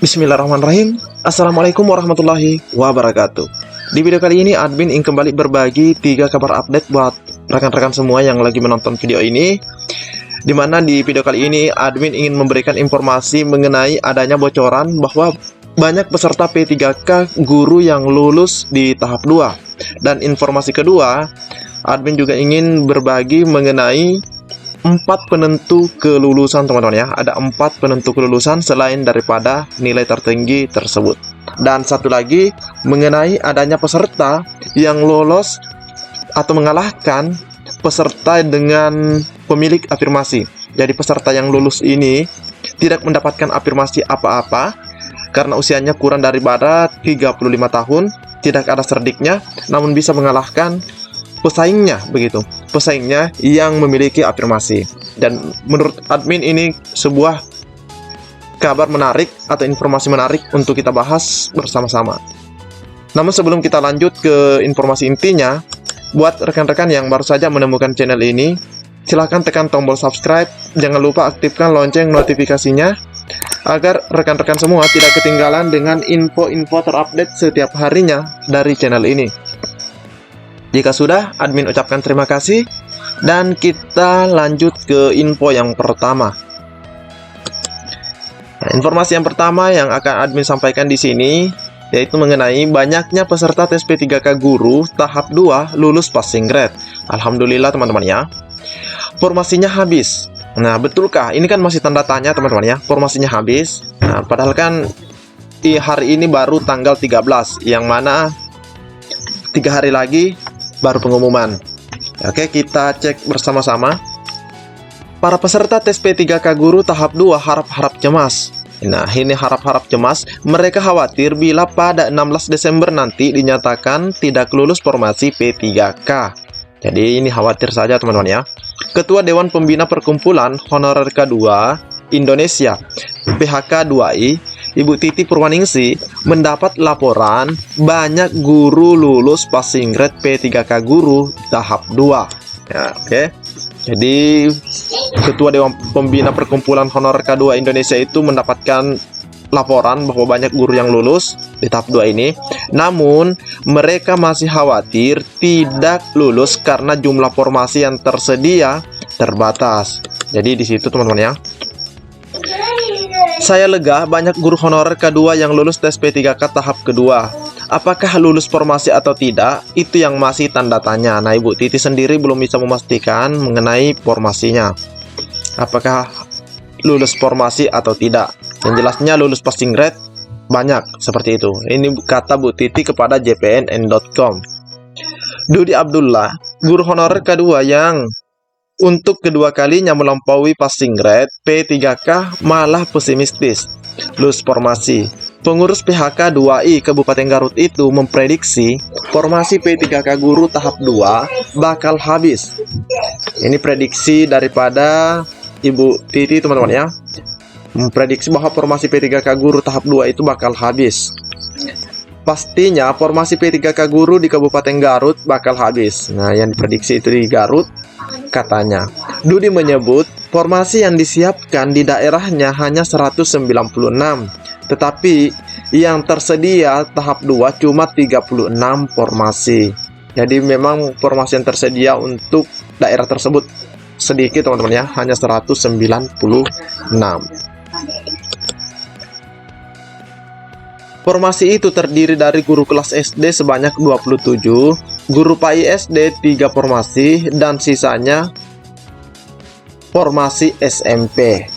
Bismillahirrahmanirrahim. Assalamualaikum warahmatullahi wabarakatuh. Di video kali ini admin ingin kembali berbagi 3 kabar update buat rekan-rekan semua yang lagi menonton video ini. Dimana di video kali ini admin ingin memberikan informasi mengenai adanya bocoran bahwa banyak peserta P3K guru yang lulus di tahap 2. Dan informasi kedua, admin juga ingin berbagi mengenai 4 penentu kelulusan teman-teman ya. Ada 4 penentu kelulusan selain daripada nilai tertinggi tersebut. Dan satu lagi mengenai adanya peserta yang lolos atau mengalahkan peserta dengan pemilik afirmasi. Jadi peserta yang lulus ini tidak mendapatkan afirmasi apa-apa karena usianya kurang daripada 35 tahun, tidak ada serdiknya, namun bisa mengalahkan pesaingnya pesaingnya yang memiliki afirmasi. Dan menurut admin ini sebuah kabar menarik atau informasi menarik untuk kita bahas bersama-sama. Namun sebelum kita lanjut ke informasi intinya, buat rekan-rekan yang baru saja menemukan channel ini, silahkan tekan tombol subscribe, jangan lupa aktifkan lonceng notifikasinya agar rekan-rekan semua tidak ketinggalan dengan info-info terupdate setiap harinya dari channel ini. Jika sudah, admin ucapkan terima kasih dan kita lanjut ke info yang pertama. Nah, informasi yang pertama yang akan admin sampaikan di sini yaitu mengenai banyaknya peserta tes P3K guru tahap 2 lulus passing grade. Alhamdulillah teman-teman ya. Formasinya habis. Nah, betulkah? Ini kan masih tanda tanya teman-teman ya. Formasinya habis. Nah, padahal kan hari ini baru tanggal 13 yang mana 3 hari lagi baru pengumuman. Oke, kita cek bersama-sama. Para peserta tes P3K guru tahap 2 harap-harap cemas. Nah, ini harap-harap cemas. Mereka khawatir bila pada 16 Desember nanti dinyatakan tidak lulus formasi P3K. Jadi ini khawatir saja teman-teman ya. Ketua Dewan Pembina Perkumpulan Honorer K2 Indonesia PHK 2I Ibu Titi Purwaningsi mendapat laporan banyak guru lulus passing grade P3K guru tahap 2 ya, oke. Jadi Ketua Dewan Pembina Perkumpulan Honorer K2 Indonesia itu mendapatkan laporan bahwa banyak guru yang lulus di tahap 2 ini. Namun mereka masih khawatir tidak lulus karena jumlah formasi yang tersedia terbatas. Jadi di situ teman-teman ya. Saya lega banyak guru honorer K2 yang lulus tes P3K tahap kedua. Apakah lulus formasi atau tidak? Itu yang masih tanda tanya. Nah, Ibu Titi sendiri belum bisa memastikan mengenai formasinya. Apakah lulus formasi atau tidak? Yang jelasnya lulus passing grade banyak seperti itu. Ini kata Bu Titi kepada jpnn.com. Dudi Abdullah, guru honorer K2 yang untuk kedua kalinya melampaui passing grade P3K malah pesimistis lulus formasi. Pengurus PHK 2I Kabupaten Garut itu memprediksi formasi P3K guru tahap 2 bakal habis. Ini prediksi daripada Ibu Titi teman-teman ya. Memprediksi bahwa formasi P3K guru tahap 2 itu bakal habis. Pastinya formasi P3K guru di Kabupaten Garut bakal habis. Nah, yang diprediksi itu di Garut katanya. Dudi menyebut formasi yang disiapkan di daerahnya hanya 196, tetapi yang tersedia tahap 2 cuma 36 formasi. Jadi memang formasi yang tersedia untuk daerah tersebut sedikit teman-teman ya, hanya 196. Formasi itu terdiri dari guru kelas SD sebanyak 27, guru PAI SD 3 formasi, dan sisanya formasi SMP.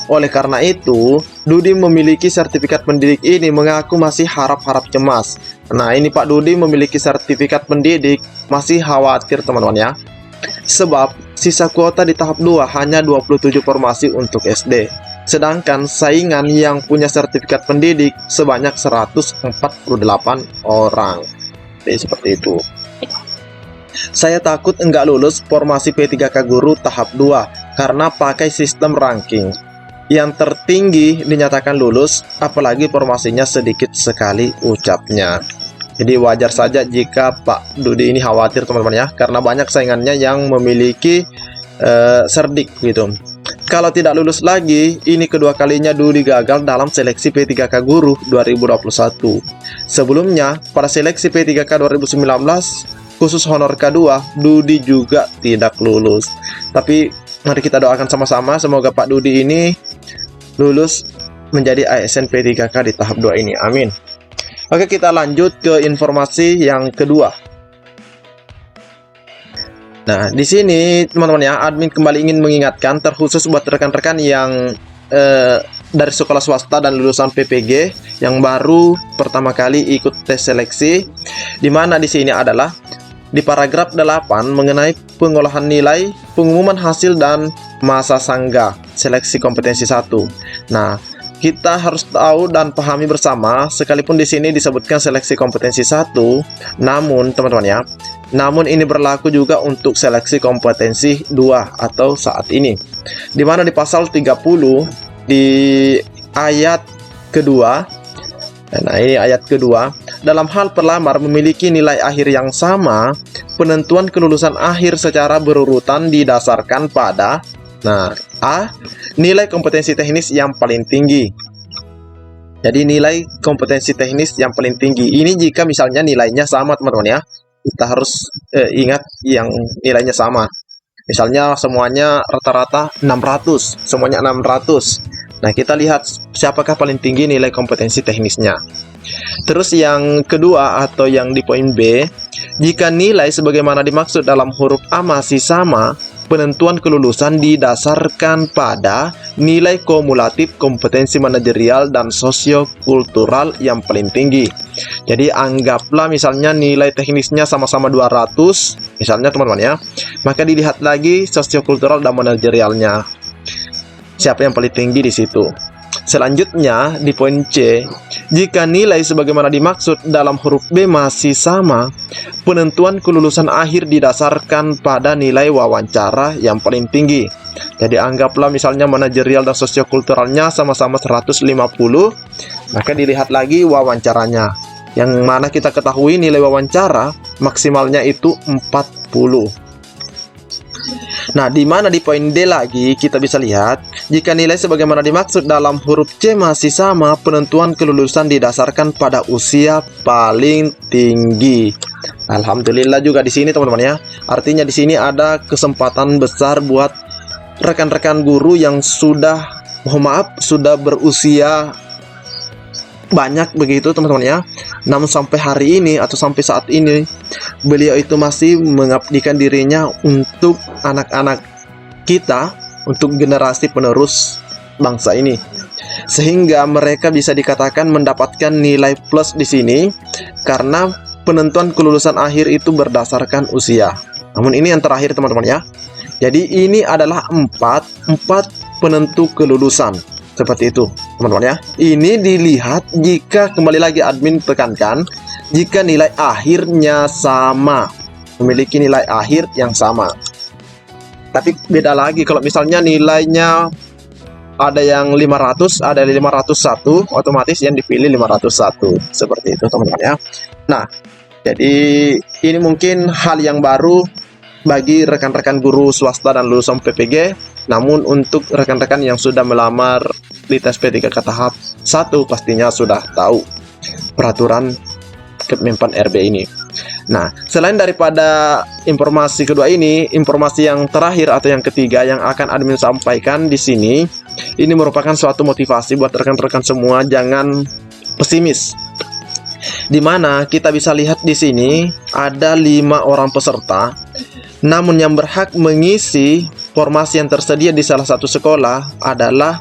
Oleh karena itu, Dudi memiliki sertifikat pendidik ini mengaku masih harap-harap cemas. Nah, ini Pak Dudi memiliki sertifikat pendidik, masih khawatir teman-teman ya. Sebab sisa kuota di tahap 2 hanya 27 formasi untuk SD. Sedangkan saingan yang punya sertifikat pendidik sebanyak 148 orang. Jadi seperti itu. Saya takut enggak lulus formasi P3K guru tahap 2 karena pakai sistem ranking. Yang tertinggi dinyatakan lulus, apalagi formasinya sedikit sekali, ucapnya. Jadi wajar saja jika Pak Dudi ini khawatir teman-teman ya, karena banyak saingannya yang memiliki serdik gitu. Kalau tidak lulus lagi, ini kedua kalinya Dudi gagal dalam seleksi P3K Guru 2021. Sebelumnya, pada seleksi P3K 2019, khusus honor K2, Dudi juga tidak lulus. Tapi mari kita doakan sama-sama, semoga Pak Dudi ini lulus menjadi ASN P3K di tahap 2 ini. Amin. Oke, kita lanjut ke informasi yang kedua. Nah, di sini teman-teman ya, admin kembali ingin mengingatkan terkhusus buat rekan-rekan yang dari sekolah swasta dan lulusan PPG yang baru pertama kali ikut tes seleksi, di mana di sini adalah di paragraf 8 mengenai pengolahan nilai, pengumuman hasil dan masa sangga seleksi kompetensi 1. Nah, kita harus tahu dan pahami bersama, sekalipun di sini disebutkan seleksi kompetensi 1, namun teman-teman ya, namun ini berlaku juga untuk seleksi kompetensi 2 atau saat ini. Di mana di pasal 30 di ayat kedua, nah ini ayat kedua, dalam hal pelamar memiliki nilai akhir yang sama, penentuan kelulusan akhir secara berurutan didasarkan pada A. Nilai kompetensi teknis yang paling tinggi. Jadi nilai kompetensi teknis yang paling tinggi ini jika misalnya nilainya sama teman-teman ya. Kita harus ingat yang nilainya sama. Misalnya semuanya rata-rata 600, semuanya 600. Nah, kita lihat siapakah paling tinggi nilai kompetensi teknisnya. Terus yang kedua atau yang di poin B, jika nilai sebagaimana dimaksud dalam huruf A masih sama, penentuan kelulusan didasarkan pada nilai kumulatif kompetensi manajerial dan sosiokultural yang paling tinggi. Jadi anggaplah misalnya nilai teknisnya sama-sama 200, misalnya teman-teman ya, maka dilihat lagi sosiokultural dan manajerialnya. Siapa yang paling tinggi di situ. Selanjutnya di poin C, jika nilai sebagaimana dimaksud dalam huruf B masih sama, penentuan kelulusan akhir didasarkan pada nilai wawancara yang paling tinggi. Jadi anggaplah misalnya manajerial dan sosiokulturalnya sama-sama 150, maka dilihat lagi wawancaranya. Yang mana kita ketahui nilai wawancara maksimalnya itu 40. Nah, di mana di poin D lagi kita bisa lihat, jika nilai sebagaimana dimaksud dalam huruf C masih sama, penentuan kelulusan didasarkan pada usia paling tinggi. Alhamdulillah juga di sini teman-teman ya. Artinya di sini ada kesempatan besar buat rekan-rekan guru yang sudah, mohon maaf, sudah berusia banyak begitu teman-teman ya. Namun sampai hari ini atau sampai saat ini beliau itu masih mengabdikan dirinya untuk anak-anak kita, untuk generasi penerus bangsa ini, sehingga mereka bisa dikatakan mendapatkan nilai plus di sini karena penentuan kelulusan akhir itu berdasarkan usia. Namun ini yang terakhir teman-teman ya. Jadi ini adalah empat penentu kelulusan. Seperti itu teman-teman ya. Ini dilihat jika, kembali lagi admin tekankan, jika nilai akhirnya sama, memiliki nilai akhir yang sama. Tapi beda lagi kalau misalnya nilainya ada yang 500, ada 501, otomatis yang dipilih 501. Seperti itu teman-teman ya. Nah, jadi ini mungkin hal yang baru bagi rekan-rekan guru swasta dan lulusan PPG. Namun untuk rekan-rekan yang sudah melamar di tes P3K tahap 1 pastinya sudah tahu peraturan Kemenpan RB ini. Nah, selain daripada informasi kedua ini, informasi yang terakhir atau yang ketiga yang akan admin sampaikan di sini, ini merupakan suatu motivasi buat rekan-rekan semua, jangan pesimis. Dimana kita bisa lihat di sini ada 5 orang peserta, namun yang berhak mengisi formasi yang tersedia di salah satu sekolah adalah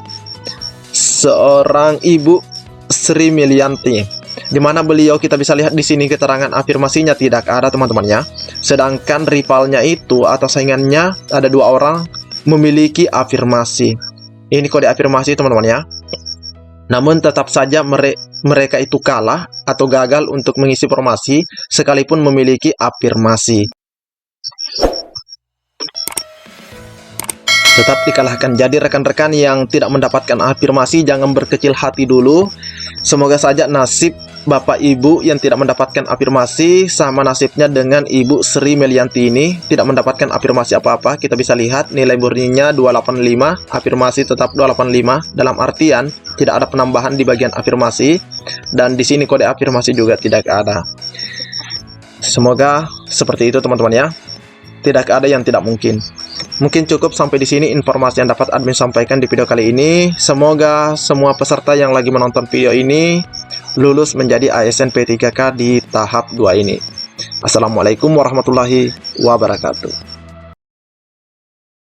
seorang Ibu Sri Milianti, di mana beliau kita bisa lihat di sini keterangan afirmasinya tidak ada teman-teman ya. Sedangkan rivalnya itu atau saingannya ada 2 orang memiliki afirmasi. Ini kode afirmasi teman-teman ya. Namun tetap saja mereka itu kalah atau gagal untuk mengisi formasi sekalipun memiliki afirmasi. Tetap dikalahkan. Jadi rekan-rekan yang tidak mendapatkan afirmasi jangan berkecil hati dulu. Semoga saja nasib Bapak Ibu yang tidak mendapatkan afirmasi, sama nasibnya dengan Ibu Sri Melianti ini, tidak mendapatkan afirmasi apa-apa. Kita bisa lihat nilai murninya 285, afirmasi tetap 285, dalam artian tidak ada penambahan di bagian afirmasi, dan di sini kode afirmasi juga tidak ada. Semoga seperti itu teman-teman ya. Tidak ada yang tidak mungkin. Mungkin cukup sampai di sini informasi yang dapat admin sampaikan di video kali ini. Semoga semua peserta yang lagi menonton video ini lulus menjadi ASN P3K di tahap 2 ini. Assalamualaikum warahmatullahi wabarakatuh.